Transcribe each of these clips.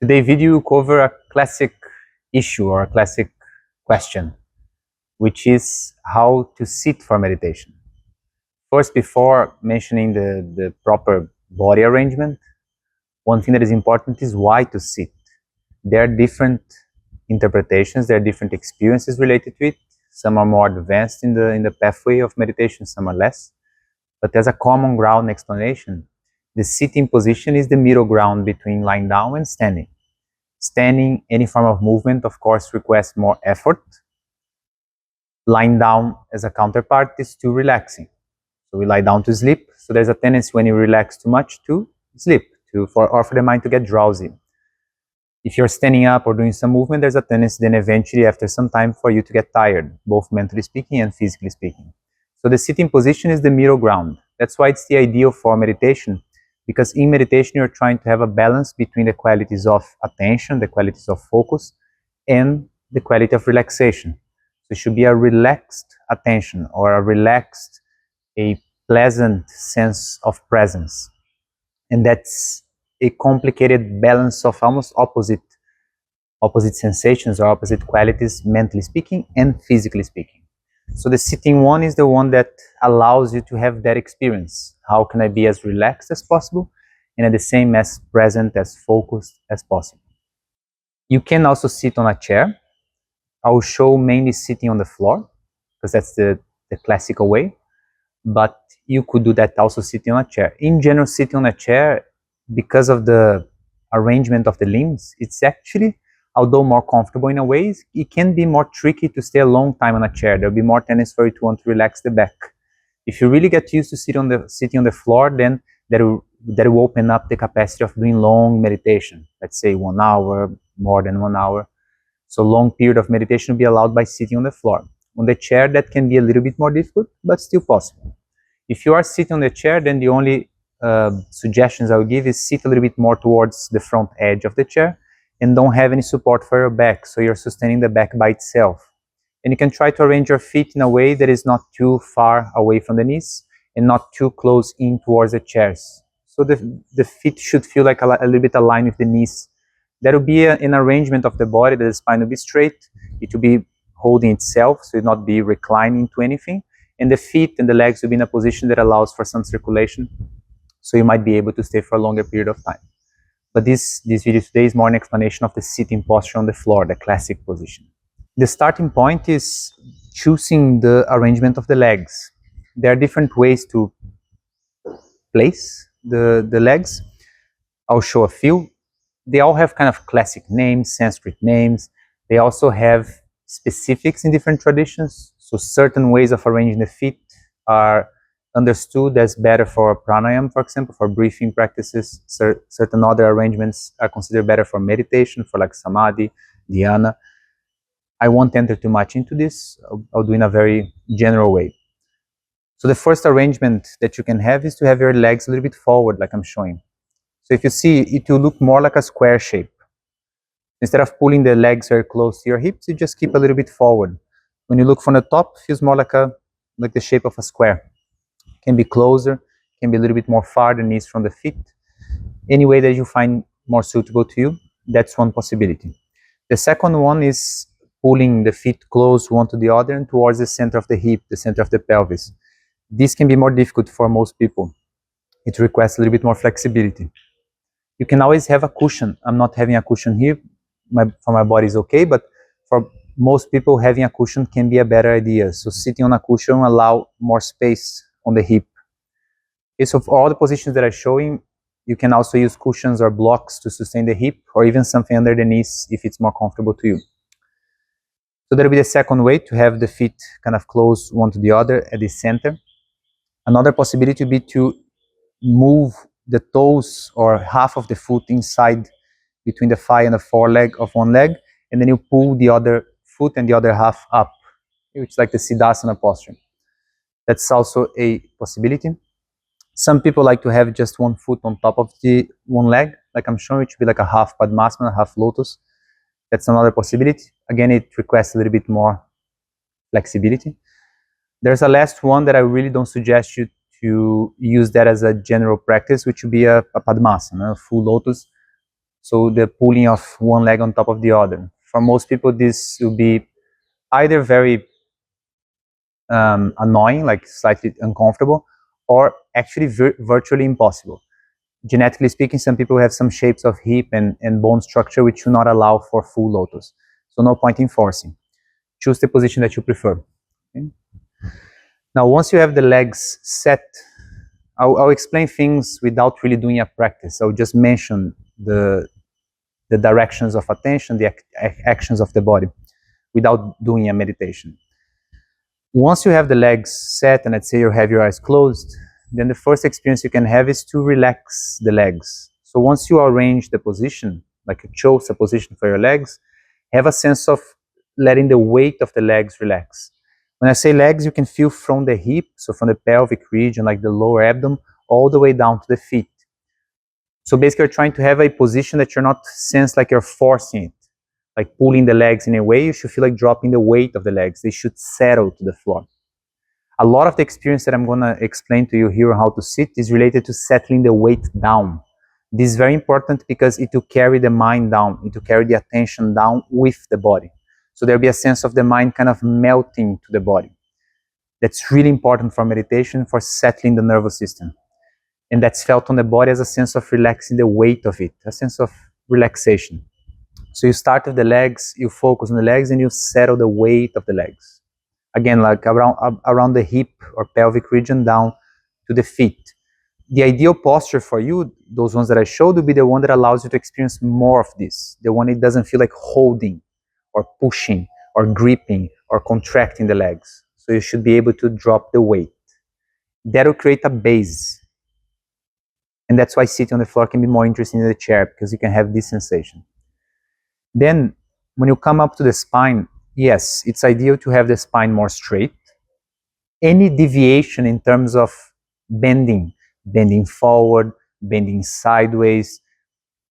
Today's video will cover a classic issue or a classic question, which is how to sit for meditation. First, before mentioning the proper body arrangement, one thing that is important is why to sit. There are different interpretations, there are different experiences related to it. Some are more advanced in the pathway of meditation, some are less. But there's a common ground explanation. The sitting position is the middle ground between lying down and standing. Standing, any form of movement, of course, requests more effort. Lying down as a counterpart is too relaxing. So we lie down to sleep. So there's a tendency when you relax too much to sleep, or for the mind to get drowsy. If you're standing up or doing some movement, there's a tendency then eventually after some time for you to get tired, both mentally speaking and physically speaking. So the sitting position is the middle ground. That's why it's the ideal for meditation, because in meditation you're trying to have a balance between the qualities of attention, the qualities of focus, and the quality of relaxation. So it should be a relaxed attention or a pleasant sense of presence. And that's a complicated balance of almost opposite sensations or opposite qualities, mentally speaking and physically speaking. So the sitting one is the one that allows you to have that experience. How can I be as relaxed as possible and at the same as present, as focused as possible? You can also sit on a chair. I will show mainly sitting on the floor because that's the classical way, but you could do that also sitting on a chair. In general, sitting on a chair, because of the arrangement of the limbs, it's actually, although more comfortable in a way, it can be more tricky to stay a long time on a chair. There'll be more tendency for you to want to relax the back. If you really get used to sitting on the floor, then that will open up the capacity of doing long meditation. Let's say 1 hour, more than 1 hour. So long period of meditation will be allowed by sitting on the floor. On the chair, that can be a little bit more difficult, but still possible. If you are sitting on the chair, then the only suggestions I would give is sit a little bit more towards the front edge of the chair and don't have any support for your back, so you're sustaining the back by itself. And you can try to arrange your feet in a way that is not too far away from the knees and not too close in towards the chairs. So the feet should feel like a little bit aligned with the knees. There will be an arrangement of the body that the spine will be straight, it will be holding itself, so it will not be reclining to anything, and the feet and the legs will be in a position that allows for some circulation, so you might be able to stay for a longer period of time. But this video today is more an explanation of the sitting posture on the floor, the classic position. The starting point is choosing the arrangement of the legs. There are different ways to place the legs. I'll show a few. They all have kind of classic names, Sanskrit names. They also have specifics in different traditions. So certain ways of arranging the feet are understood as better for pranayama, for example, for breathing practices. Certain other arrangements are considered better for meditation, for like samadhi, dhyana. I won't enter too much into this. I'll do in a very general way. So the first arrangement that you can have is to have your legs a little bit forward, like I'm showing. So if you see, it will look more like a square shape. Instead of pulling the legs very close to your hips, you just keep a little bit forward. When you look from the top, it feels more like the shape of a square. It can be closer, can be a little bit more far, the knees from the feet. Any way that you find more suitable to you, that's one possibility. The second one is pulling the feet close one to the other and towards the center of the hip, the center of the pelvis. This can be more difficult for most people. It requires a little bit more flexibility. You can always have a cushion. I'm not having a cushion here. For my body is okay, but for most people, having a cushion can be a better idea. So sitting on a cushion will allow more space on the hip. Okay, so for all the positions that I'm showing, you can also use cushions or blocks to sustain the hip, or even something under the knees if it's more comfortable to you. So that'll be the second way, to have the feet kind of close one to the other at the center. Another possibility would be to move the toes or half of the foot inside between the thigh and the foreleg of one leg, and then you pull the other foot and the other half up, which is like the Siddhasana posture. That's also a possibility. Some people like to have just one foot on top of the one leg, like I'm showing, it should be like a half Padmasana, half Lotus. That's another possibility. Again, it requests a little bit more flexibility. There's a last one that I really don't suggest you to use that as a general practice, which would be a Padmasana, a full Lotus. So the pulling of one leg on top of the other. For most people, this will be either very annoying, like slightly uncomfortable, or actually virtually impossible. Genetically speaking, some people have some shapes of hip and bone structure which do not allow for full lotus. So no point in forcing. Choose the position that you prefer. Okay? Now, once you have the legs set, I'll explain things without really doing a practice. I'll just mention the directions of attention, the actions of the body, without doing a meditation. Once you have the legs set, and let's say you have your eyes closed, then the first experience you can have is to relax the legs. So once you arrange the position, like you chose a position for your legs, have a sense of letting the weight of the legs relax. When I say legs, you can feel from the hip, so from the pelvic region, like the lower abdomen, all the way down to the feet. So basically, you're trying to have a position that you're not sense like you're forcing it, like pulling the legs in a way. You should feel like dropping the weight of the legs. They should settle to the floor. A lot of the experience that I'm going to explain to you here on how to sit is related to settling the weight down. This is very important because it will carry the mind down, it will carry the attention down with the body. So there'll be a sense of the mind kind of melting to the body. That's really important for meditation, for settling the nervous system. And that's felt on the body as a sense of relaxing the weight of it, a sense of relaxation. So you start with the legs, you focus on the legs, and you settle the weight of the legs. Again, like around the hip or pelvic region down to the feet. The ideal posture for you, those ones that I showed, will be the one that allows you to experience more of this. The one that doesn't feel like holding or pushing or gripping or contracting the legs. So you should be able to drop the weight. That will create a base. And that's why sitting on the floor can be more interesting than the chair, because you can have this sensation. Then, when you come up to the spine, yes, it's ideal to have the spine more straight. Any deviation in terms of bending forward, bending sideways,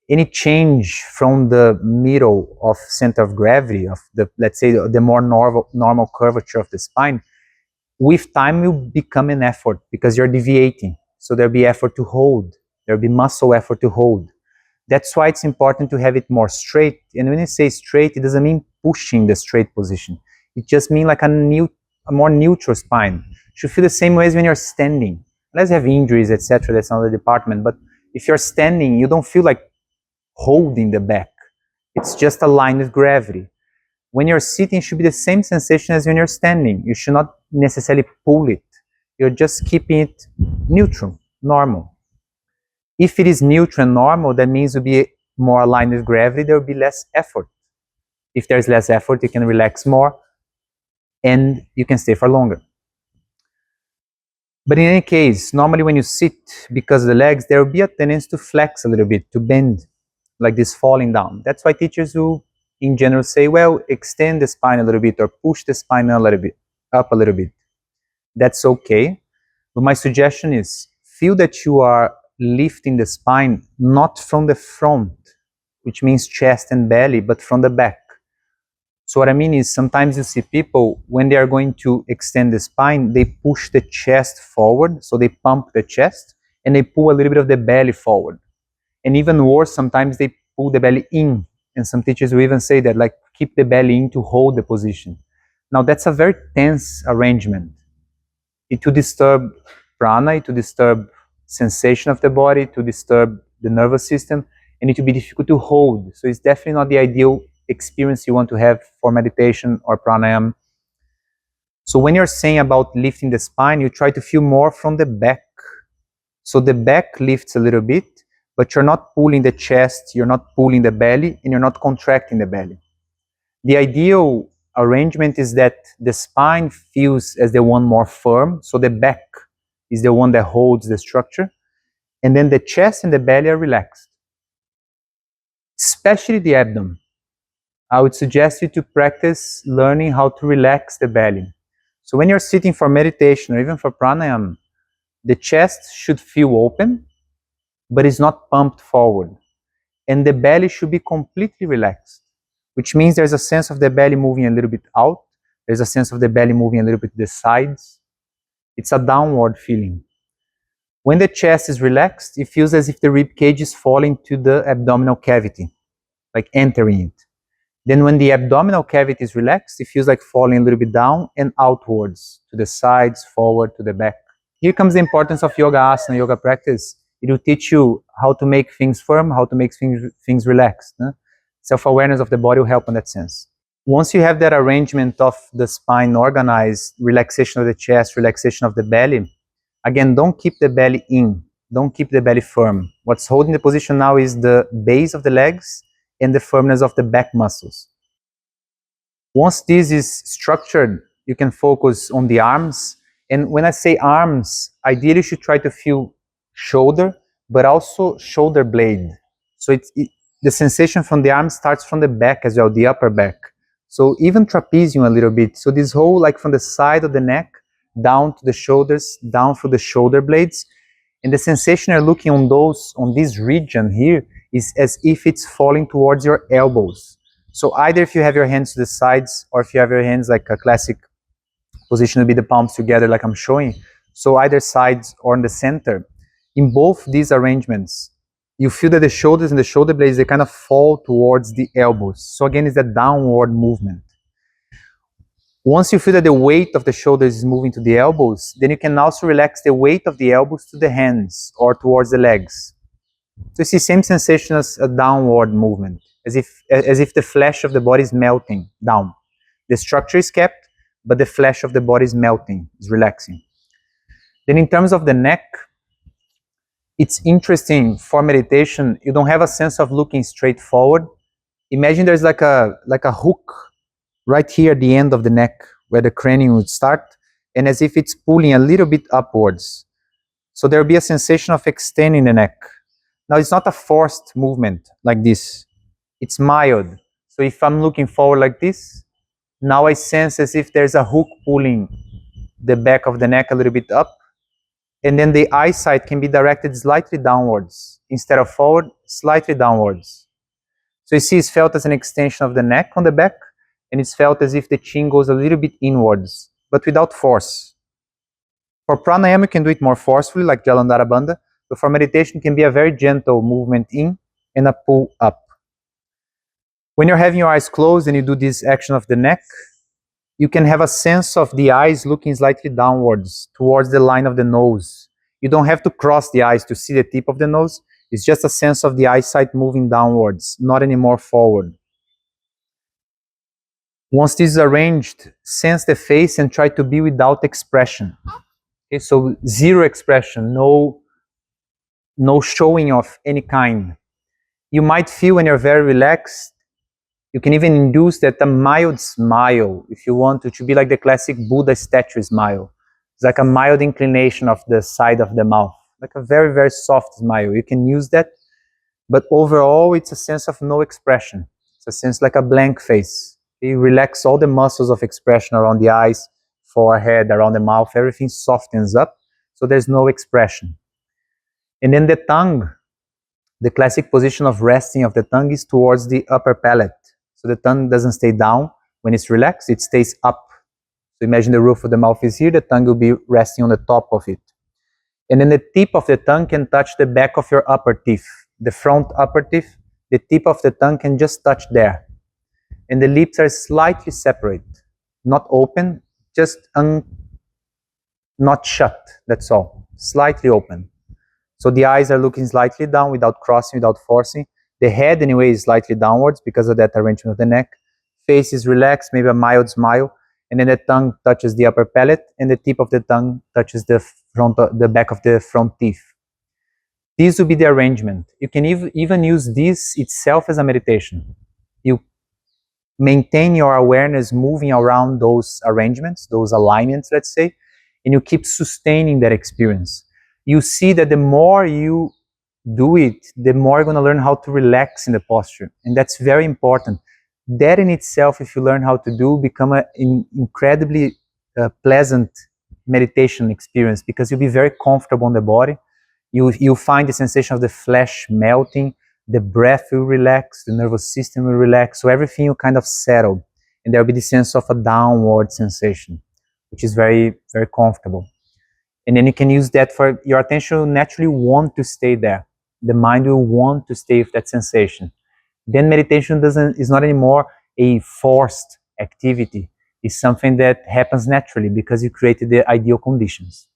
any change from the middle of center of gravity, of the, let's say, the more normal curvature of the spine, with time will become an effort because you're deviating. So there'll be effort to hold. There'll be muscle effort to hold. That's why it's important to have it more straight. And when you say straight, it doesn't mean pushing the straight position. It just means like a more neutral spine. You should feel the same way as when you're standing. Unless you have injuries, etc., that's another department. But if you're standing, you don't feel like holding the back. It's just a line with gravity. When you're sitting, it should be the same sensation as when you're standing. You should not necessarily pull it. You're just keeping it neutral, normal. If it is neutral and normal, that means you'll be more aligned with gravity, there will be less effort. If there's less effort, you can relax more and you can stay for longer. But in any case, normally when you sit, because of the legs, there will be a tendency to flex a little bit, to bend, like this falling down. That's why teachers will, in general, say, well, extend the spine a little bit or push the spine a little bit, up a little bit. That's okay. But my suggestion is, feel that you are lifting the spine not from the front, which means chest and belly, but from the back. So what I mean is sometimes you see people, when they are going to extend the spine, they push the chest forward, so they pump the chest, and they pull a little bit of the belly forward. And even worse, sometimes they pull the belly in, and some teachers will even say that, like, keep the belly in to hold the position. Now that's a very tense arrangement. It will disturb prana, it will disturb sensation of the body, to disturb the nervous system, and it will be difficult to hold. So it's definitely not the ideal experience you want to have for meditation or pranayama. So when you're saying about lifting the spine, you try to feel more from the back. So the back lifts a little bit, but you're not pulling the chest, you're not pulling the belly, and you're not contracting the belly. The ideal arrangement is that the spine feels as the one more firm, so the back is the one that holds the structure, and then the chest and the belly are relaxed. Especially the abdomen. I would suggest you to practice learning how to relax the belly. So when you're sitting for meditation or even for pranayama, the chest should feel open, but it's not pumped forward. And the belly should be completely relaxed, which means there's a sense of the belly moving a little bit out. There's a sense of the belly moving a little bit to the sides. It's a downward feeling. When the chest is relaxed, it feels as if the rib cage is falling to the abdominal cavity, like entering it. Then when the abdominal cavity is relaxed, it feels like falling a little bit down and outwards, to the sides, forward, to the back. Here comes the importance of yoga asana, yoga practice. It will teach you how to make things firm, how to make things relaxed. Self-awareness of the body will help in that sense. Once you have that arrangement of the spine organized, relaxation of the chest, relaxation of the belly, again, don't keep the belly in. Don't keep the belly firm. What's holding the position now is the base of the legs and the firmness of the back muscles. Once this is structured, you can focus on the arms. And when I say arms, ideally you should try to feel shoulder, but also shoulder blade. So the sensation from the arm starts from the back as well, the upper back. So even trapezium a little bit. So this whole, like from the side of the neck, down to the shoulders, down through the shoulder blades. And the sensation you're looking on this region here is as if it's falling towards your elbows. So either if you have your hands to the sides, or if you have your hands like a classic position would be the palms together like I'm showing. So either sides or in the center. In both these arrangements, you feel that the shoulders and the shoulder blades, they kind of fall towards the elbows. So again, it's that downward movement. Once you feel that the weight of the shoulders is moving to the elbows, then you can also relax the weight of the elbows to the hands or towards the legs. So you see same sensation as a downward movement, as if the flesh of the body is melting down. The structure is kept, but the flesh of the body is melting, is relaxing. Then in terms of the neck, it's interesting for meditation, you don't have a sense of looking straight forward. Imagine there's like a hook right here at the end of the neck where the cranium would start, and as if it's pulling a little bit upwards. So there will be a sensation of extending the neck. Now it's not a forced movement like this. It's mild. So if I'm looking forward like this, now I sense as if there's a hook pulling the back of the neck a little bit up, and then the eyesight can be directed slightly downwards. Instead of forward, slightly downwards. So you see it's felt as an extension of the neck on the back, and it's felt as if the chin goes a little bit inwards, but without force. For pranayama, you can do it more forcefully, like Jalandhara Bandha, but for meditation, it can be a very gentle movement in and a pull up. When you're having your eyes closed and you do this action of the neck, you can have a sense of the eyes looking slightly downwards, towards the line of the nose. You don't have to cross the eyes to see the tip of the nose. It's just a sense of the eyesight moving downwards, not anymore forward. Once this is arranged, sense the face and try to be without expression. Okay, so zero expression, no showing of any kind. You might feel when you're very relaxed, you can even induce that a mild smile, if you want to be like the classic Buddha statue smile. It's like a mild inclination of the side of the mouth, like a very, very soft smile. You can use that, but overall, it's a sense of no expression. It's a sense like a blank face. You relax all the muscles of expression around the eyes, forehead, around the mouth, everything softens up, so there's no expression. And then the tongue, the classic position of resting of the tongue is towards the upper palate. So the tongue doesn't stay down. When it's relaxed, it stays up. So imagine the roof of the mouth is here, the tongue will be resting on the top of it. And then the tip of the tongue can touch the back of your upper teeth. The front upper teeth, the tip of the tongue can just touch there. And the lips are slightly separate. Not open, just not shut, that's all. Slightly open. So the eyes are looking slightly down without crossing, without forcing. The head anyway is slightly downwards because of that arrangement of the neck. Face is relaxed, maybe a mild smile. And then the tongue touches the upper palate and the tip of the tongue touches the back of the front teeth. This will be the arrangement. You can even use this itself as a meditation. You maintain your awareness moving around those arrangements, those alignments, let's say, and you keep sustaining that experience. You see that the more you do it, the more you're going to learn how to relax in the posture. And that's very important. That in itself, if you learn how to do, become an incredibly pleasant meditation experience, because you'll be very comfortable in the body. You'll find the sensation of the flesh melting, the breath will relax, the nervous system will relax, so everything will kind of settle. And there'll be the sense of a downward sensation, which is very, very comfortable. And then you can use that for your attention will naturally want to stay there. The mind will want to stay with that sensation. Then meditation is not anymore a forced activity. It's something that happens naturally because you created the ideal conditions.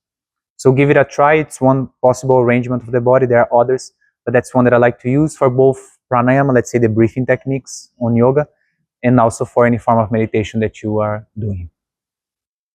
So give it a try. It's one possible arrangement of the body. There are others, but that's one that I like to use for both pranayama, let's say the breathing techniques on yoga, and also for any form of meditation that you are doing.